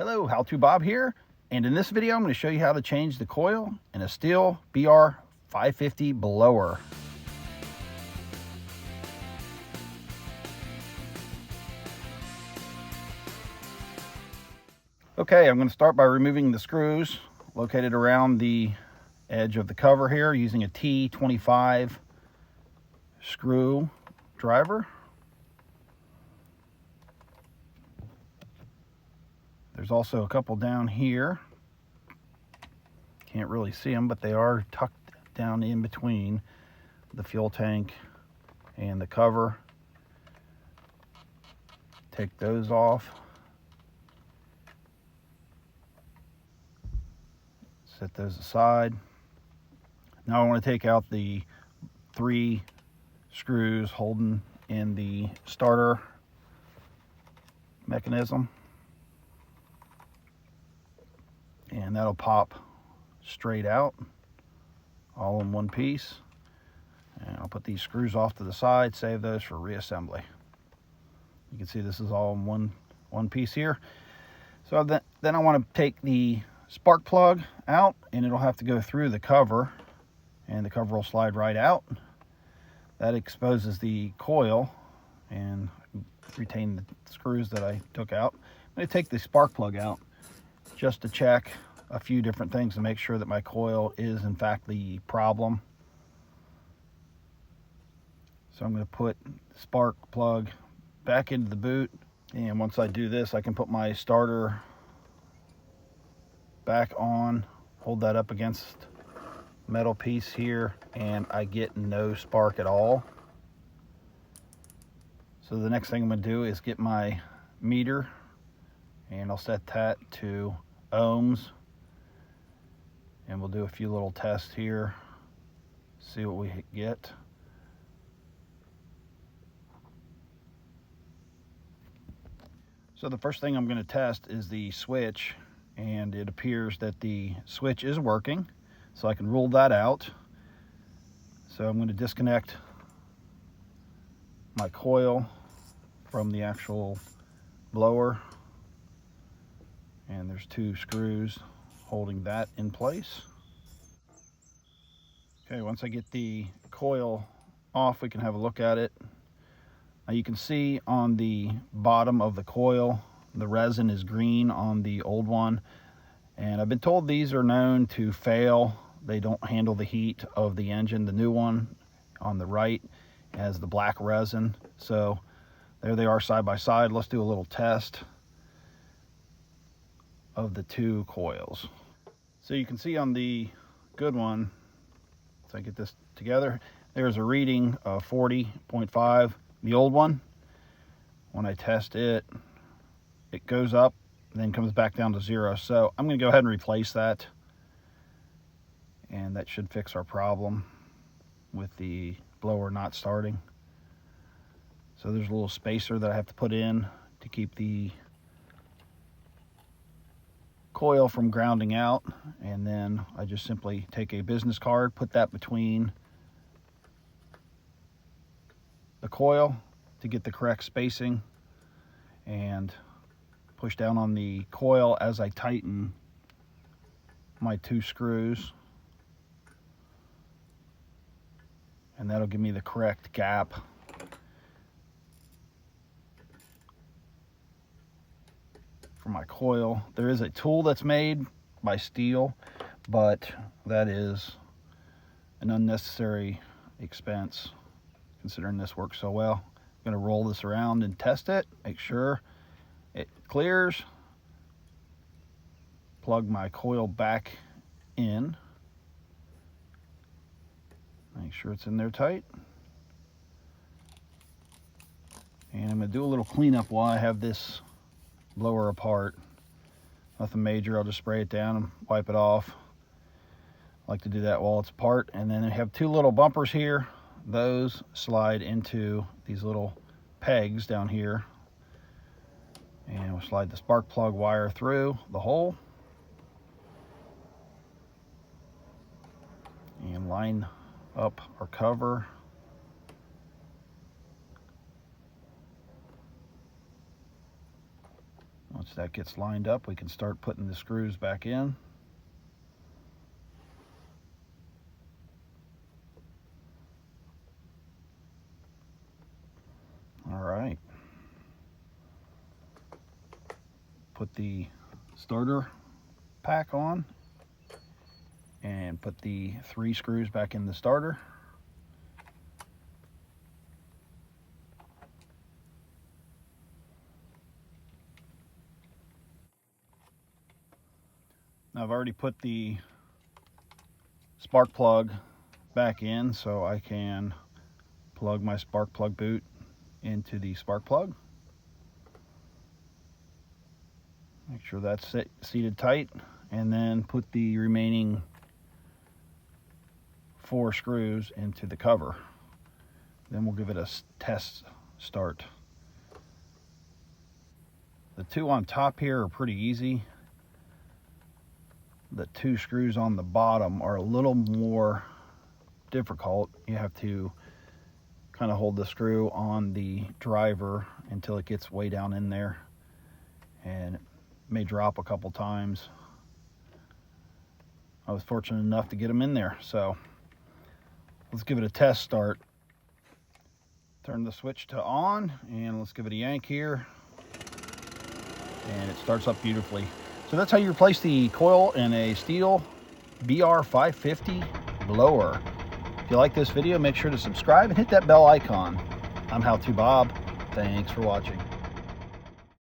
Hello, How To Bob here, and in this video I'm going to show you how to change the coil in a Stihl BR 550 blower. Okay, I'm going to start by removing the screws located around the edge of the cover here using a T25 screw driver. There's also a couple down here. Can't really see them, but they are tucked down in between the fuel tank and the cover. Take those off. Set those aside. Now I want to take out the 3 screws holding in the starter mechanism. And that'll pop straight out, all in one piece. And I'll put these screws off to the side, save those for reassembly. You can see this is all in one piece here. So then I want to take the spark plug out, and it'll have to go through the cover, and the cover will slide right out. That exposes the coil and retain the screws that I took out. I'm going to take the spark plug out just to check a few different things to make sure that my coil is in fact the problem. So I'm going to put the spark plug back into the boot, and once I do this I can put my starter back on, hold that up against the metal piece here, and I get no spark at all. So the next thing I'm going to do is get my meter, and I'll set that to ohms, and we'll do a few little tests here, see what we get. So the first thing I'm going to test is the switch, and it appears that the switch is working, so I can rule that out. So I'm going to disconnect my coil from the actual blower, and there's 2 screws holding that in place. Okay, once I get the coil off, we can have a look at it. Now you can see on the bottom of the coil, the resin is green on the old one, and I've been told these are known to fail. They don't handle the heat of the engine. The new one on the right has the black resin. So there they are side by side. Let's do a little test of the 2 coils. So you can see on the good one, so I get this together, there's a reading of 40.5. The old one, when I test it, it goes up and then comes back down to 0. So I'm going to go ahead and replace that, and that should fix our problem with the blower not starting. So there's a little spacer that I have to put in to keep the coil from grounding out, and then I just simply take a business card, put that between the coil to get the correct spacing, and push down on the coil as I tighten my 2 screws, and that'll give me the correct gap for my coil. There is a tool that's made by Stihl, but that is an unnecessary expense considering this works so well. I'm going to roll this around and test it, make sure it clears, plug my coil back in, make sure it's in there tight, and I'm going to do a little cleanup while I have this blower apart. Nothing major, I'll just spray it down and wipe it off. I like to do that while it's apart. And then I have 2 little bumpers here. Those slide into these little pegs down here, and we'll slide the spark plug wire through the hole and line up our cover. Once that gets lined up, we can start putting the screws back in. All right. Put the starter pack on and put the 3 screws back in the starter. Now I've already put the spark plug back in, so I can plug my spark plug boot into the spark plug. Make sure that's seated tight, and then put the remaining 4 screws into the cover. Then we'll give it a test start. The 2 on top here are pretty easy. The 2 screws on the bottom are a little more difficult. You have to kind of hold the screw on the driver until it gets way down in there, and it may drop a couple times. I was fortunate enough to get them in there, so let's give it a test start. Turn the switch to on, and let's give it a yank here, and it starts up beautifully. So that's how you replace the coil in a Stihl BR550 blower. If you like this video, make sure to subscribe and hit that bell icon. I'm How To Bob. Thanks for watching.